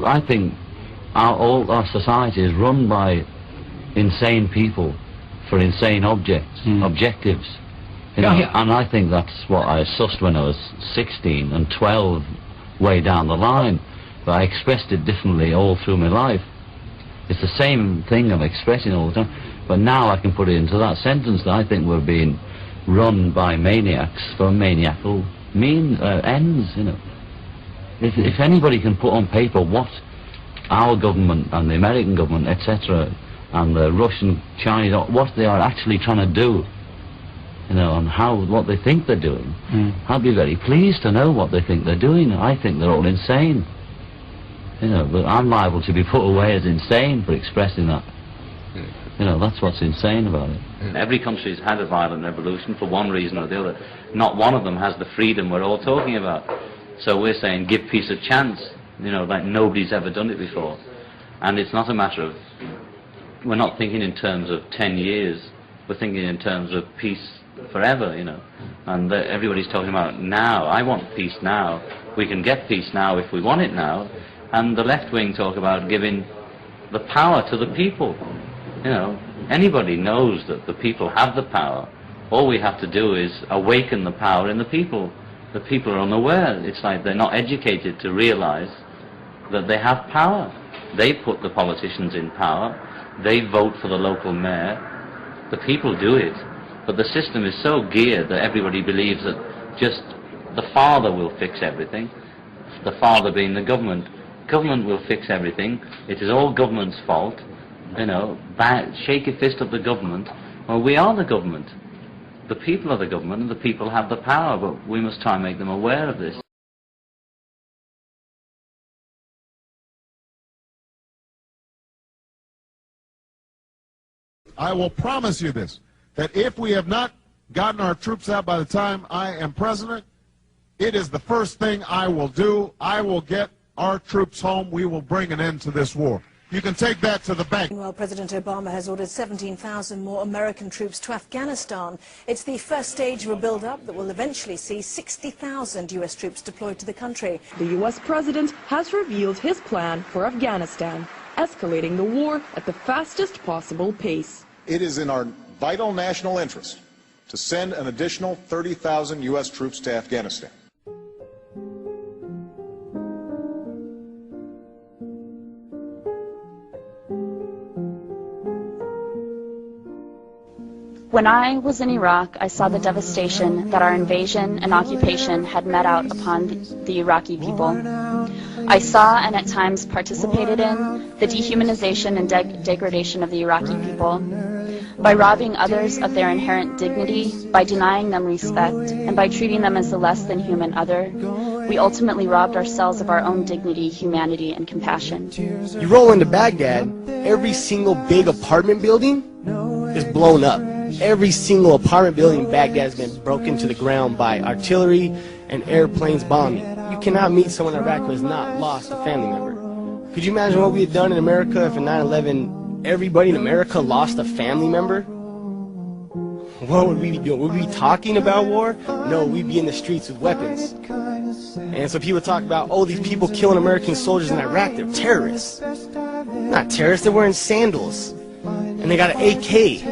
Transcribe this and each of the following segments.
I think all our society is run by insane people for insane objectives. You know, and I think that's what I sussed when I was 16 and 12, way down the line. But I expressed it differently all through my life. It's the same thing I'm expressing all the time, but now I can put it into that sentence that I think we're being run by maniacs for maniacal ends, you know. If anybody can put on paper what our government and the American government, etc., and the Russian, Chinese, what they are actually trying to do, you know, and what they think they're doing, I'd be very pleased to know what they think they're doing. I think they're all insane. You know, but I'm liable to be put away as insane for expressing that. You know, that's what's insane about it. Every country's had a violent revolution for one reason or the other. Not one of them has the freedom we're all talking about. So we're saying give peace a chance, you know, like nobody's ever done it before. And it's not a matter of, we're not thinking in terms of 10 years, we're thinking in terms of peace forever, you know. And everybody's talking about now. I want peace now. We can get peace now if we want it now. And the left wing talk about giving the power to the people. You know, anybody knows that the people have the power. All we have to do is awaken the power in the people. The people are unaware. It's like they're not educated to realize that they have power. They put the politicians in power. They vote for the local mayor. The people do it. But the system is so geared that everybody believes that just the father will fix everything. The father being the government. Government will fix everything. It is all government's fault. You know, shake a fist at the government. Well, we are the government. The people are the government, and the people have the power, but we must try and make them aware of this. I will promise you this, that if we have not gotten our troops out by the time I am president, it is the first thing I will do. I will get our troops home. We will bring an end to this war. You can take that to the bank. Meanwhile, President Obama has ordered 17,000 more American troops to Afghanistan. It's the first stage of a build-up that will eventually see 60,000 U.S. troops deployed to the country. The U.S. president has revealed his plan for Afghanistan, escalating the war at the fastest possible pace. It is in our vital national interest to send an additional 30,000 U.S. troops to Afghanistan. When I was in Iraq, I saw the devastation that our invasion and occupation had met out upon the Iraqi people. I saw and at times participated in the dehumanization and degradation of the Iraqi people. By robbing others of their inherent dignity, by denying them respect, and by treating them as a less than human other, we ultimately robbed ourselves of our own dignity, humanity, and compassion. You roll into Baghdad, every single big apartment building is blown up. Every single apartment building in Baghdad has been broken to the ground by artillery and airplanes bombing. You cannot meet someone in Iraq who has not lost a family member. Could you imagine what we had done in America if in 9/11 everybody in America lost a family member? What would we be doing? Would we be talking about war? No, we'd be in the streets with weapons. And so people talk about, oh, these people killing American soldiers in Iraq, they're terrorists. Not terrorists, they're wearing sandals. And they got an AK.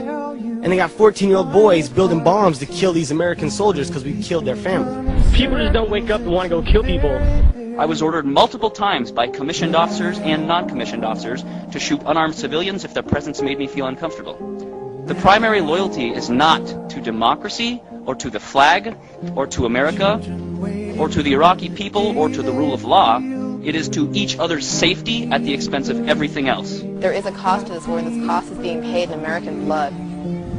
And they got 14-year-old boys building bombs to kill these American soldiers because we killed their family. People just don't wake up and want to go kill people. I was ordered multiple times by commissioned officers and non-commissioned officers to shoot unarmed civilians if their presence made me feel uncomfortable. The primary loyalty is not to democracy or to the flag or to America or to the Iraqi people or to the rule of law. It is to each other's safety at the expense of everything else. There is a cost to this war, and this cost is being paid in American blood,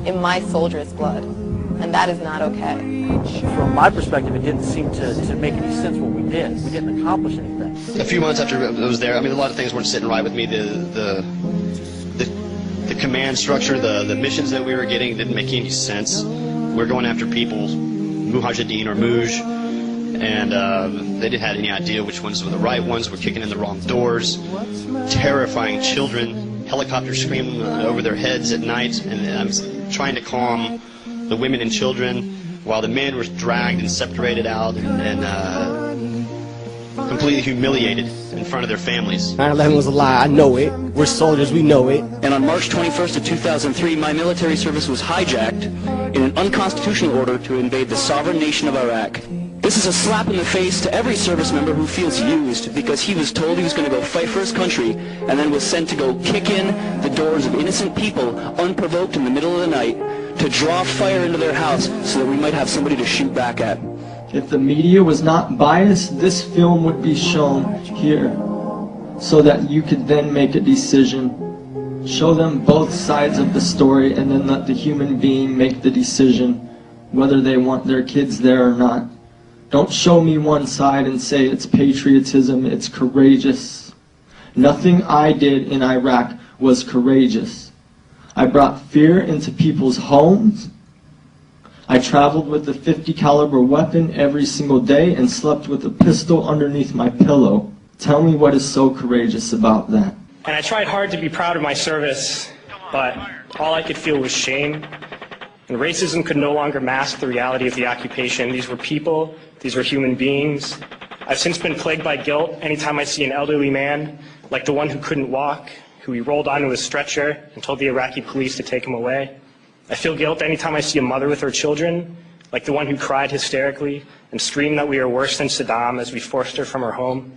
in my soldiers' blood, and that is not okay. From my perspective, it didn't seem to make any sense what we did. We didn't accomplish anything. A few months after I was there, I mean, a lot of things weren't sitting right with me. The command structure, the missions that we were getting didn't make any sense. We're going after people, Mujahideen or Muj, and they didn't have any idea which ones were the right ones. We're kicking in the wrong doors, terrifying children, helicopters screaming over their heads at night, and I'm trying to calm the women and children while the men were dragged and separated out, and completely humiliated in front of their families. 9/11 was a lie. I know it. We're soldiers. We know it. And on March 21st of 2003, my military service was hijacked in an unconstitutional order to invade the sovereign nation of Iraq. This is a slap in the face to every service member who feels used because he was told he was going to go fight for his country and then was sent to go kick in the doors of innocent people unprovoked in the middle of the night to draw fire into their house so that we might have somebody to shoot back at. If the media was not biased, this film would be shown here so that you could then make a decision. Show them both sides of the story and then let the human being make the decision whether they want their kids there or not. Don't show me one side and say it's patriotism, it's courageous. Nothing I did in Iraq was courageous. I brought fear into people's homes. I traveled with a .50 caliber weapon every single day and slept with a pistol underneath my pillow. Tell me what is so courageous about that. And I tried hard to be proud of my service, but all I could feel was shame. And racism could no longer mask the reality of the occupation. These were people, these were human beings. I've since been plagued by guilt anytime I see an elderly man, like the one who couldn't walk, who he rolled onto his stretcher and told the Iraqi police to take him away. I feel guilt anytime I see a mother with her children, like the one who cried hysterically and screamed that we are worse than Saddam as we forced her from her home.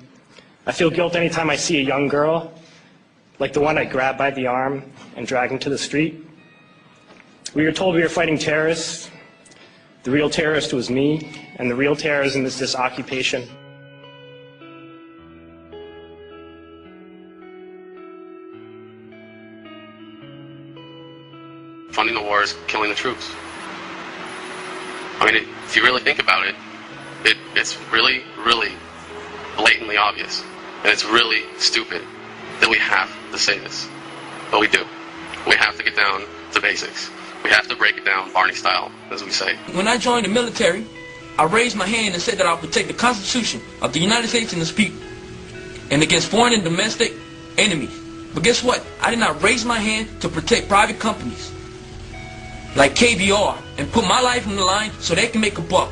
I feel guilt anytime I see a young girl, like the one I grabbed by the arm and dragged into the street. We were told we were fighting terrorists. The real terrorist was me, and the real terrorism is this occupation. Funding the war is killing the troops. I mean, if you really think about it, it's really, really blatantly obvious. And it's really stupid that we have to say this. But we do. We have to get down to basics. We have to break it down Barney style, as we say. When I joined the military, I raised my hand and said that I would protect the Constitution of the United States and its people, and against foreign and domestic enemies. But guess what? I did not raise my hand to protect private companies like KBR and put my life on the line so they can make a buck.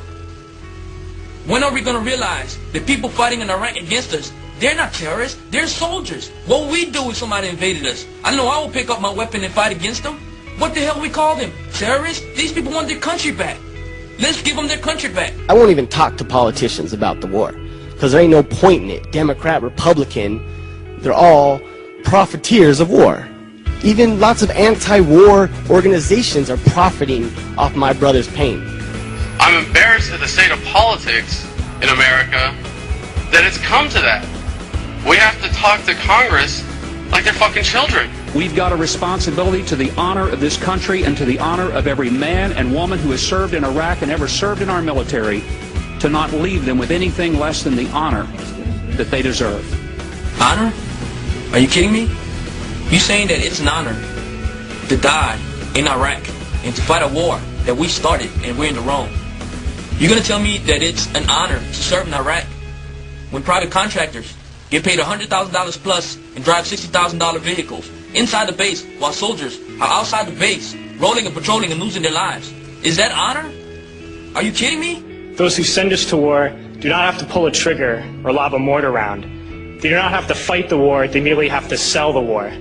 When are we going to realize that people fighting in Iraq against us, they're not terrorists, they're soldiers? What would we do if somebody invaded us? I know I will pick up my weapon and fight against them. What the hell we call them? Terrorists? These people want their country back. Let's give them their country back. I won't even talk to politicians about the war, because there ain't no point in it. Democrat, Republican, they're all profiteers of war. Even lots of anti-war organizations are profiting off my brother's pain. I'm embarrassed at the state of politics in America that it's come to that. We have to talk to Congress like they're fucking children. We've got a responsibility to the honor of this country and to the honor of every man and woman who has served in Iraq and ever served in our military to not leave them with anything less than the honor that they deserve. Honor? Are you kidding me? You saying that it's an honor to die in Iraq and to fight a war that we started and we're in the wrong? You're going to tell me that it's an honor to serve in Iraq when private contractors get paid $100,000 plus and drive $60,000 vehicles inside the base while soldiers are outside the base rolling and patrolling and losing their lives? Is that honor? Are you kidding me? Those who send us to war do not have to pull a trigger or lob a mortar round. They do not have to fight the war, they merely have to sell the war.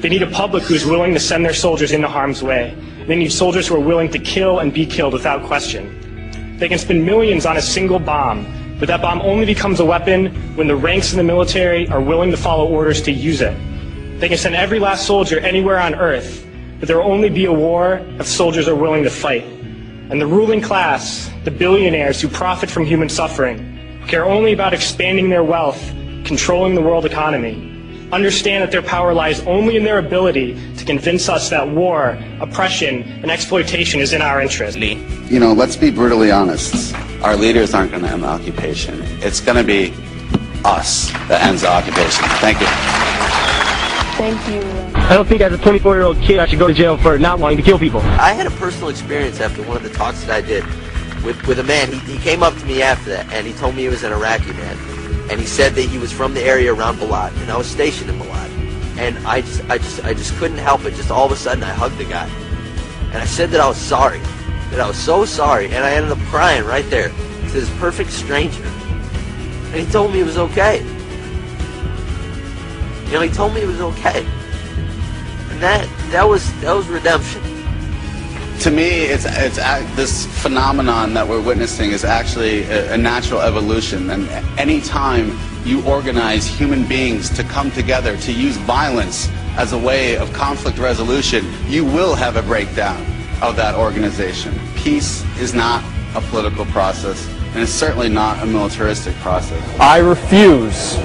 They need a public who is willing to send their soldiers into harm's way. They need soldiers who are willing to kill and be killed without question. They can spend millions on a single bomb, but that bomb only becomes a weapon when the ranks in the military are willing to follow orders to use it. They can send every last soldier anywhere on earth, but there will only be a war if soldiers are willing to fight. And the ruling class, the billionaires who profit from human suffering, care only about expanding their wealth, controlling the world economy. Understand that their power lies only in their ability to convince us that war, oppression, and exploitation is in our interest. You know, let's be brutally honest. Our leaders aren't going to end the occupation. It's going to be us that ends the occupation. Thank you. Thank you. I don't think as a 24-year-old kid I should go to jail for not wanting to kill people. I had a personal experience after one of the talks that I did with a man. He came up to me after that, and he told me he was an Iraqi man. And he said that he was from the area around Balad, and I was stationed in Balad. And I just couldn't help it. Just all of a sudden, I hugged the guy, and I said that I was sorry, that I was so sorry, and I ended up crying right there to this perfect stranger. And he told me it was okay. You know, he told me it was okay. And that was redemption. To me, this phenomenon that we're witnessing is actually a natural evolution. And any time you organize human beings to come together to use violence as a way of conflict resolution, you will have a breakdown of that organization. Peace is not a political process, and it's certainly not a militaristic process. I refuse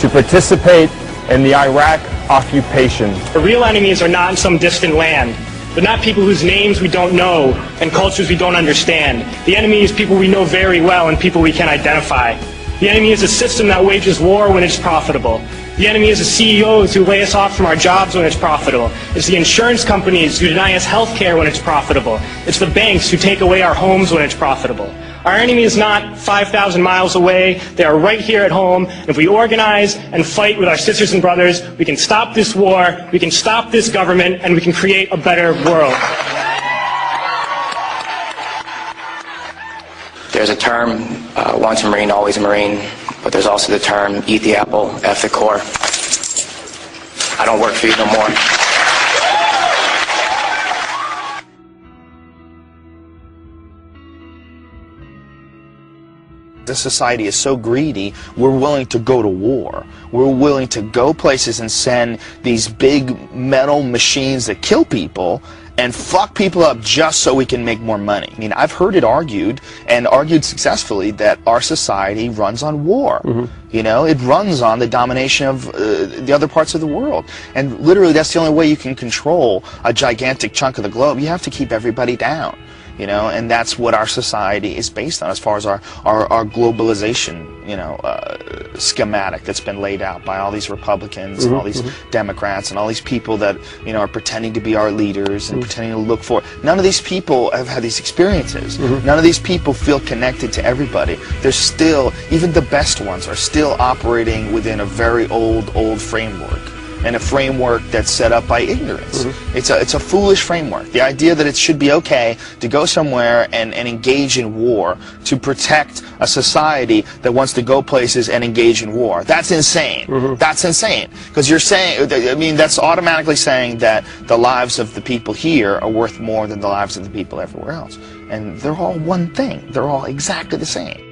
to participate in the Iraq occupation. The real enemies are not in some distant land. They're not people whose names we don't know and cultures we don't understand. The enemy is people we know very well and people we can identify. The enemy is a system that wages war when it's profitable. The enemy is the CEOs who lay us off from our jobs when it's profitable. It's the insurance companies who deny us health care when it's profitable. It's the banks who take away our homes when it's profitable. Our enemy is not 5,000 miles away. They are right here at home. And if we organize and fight with our sisters and brothers, we can stop this war, we can stop this government, and we can create a better world. There's a term, once a Marine, always a Marine, but there's also the term, eat the apple, F the Corps. I don't work for you no more. This society is so greedy, we're willing to go to war. We're willing to go places and send these big metal machines that kill people and fuck people up just so we can make more money. I mean, I've heard it argued, and argued successfully, that our society runs on war. You know, it runs on the domination of the other parts of the world. And literally, that's the only way you can control a gigantic chunk of the globe. You have to keep everybody down. You know, and that's what our society is based on as far as our globalization, you know, schematic that's been laid out by all these Republicans and all these Democrats and all these people that, you know, are pretending to be our leaders and pretending to look for. None of these people have had these experiences. None of these people feel connected to everybody. They're still, even the best ones are still operating within a very old framework. And a framework that's set up by ignorance. It's a foolish framework. The idea that it should be okay to go somewhere and engage in war to protect a society that wants to go places and engage in war. That's insane. That's insane. Because you're saying, I mean, that's automatically saying that the lives of the people here are worth more than the lives of the people everywhere else. And they're all one thing. They're all exactly the same.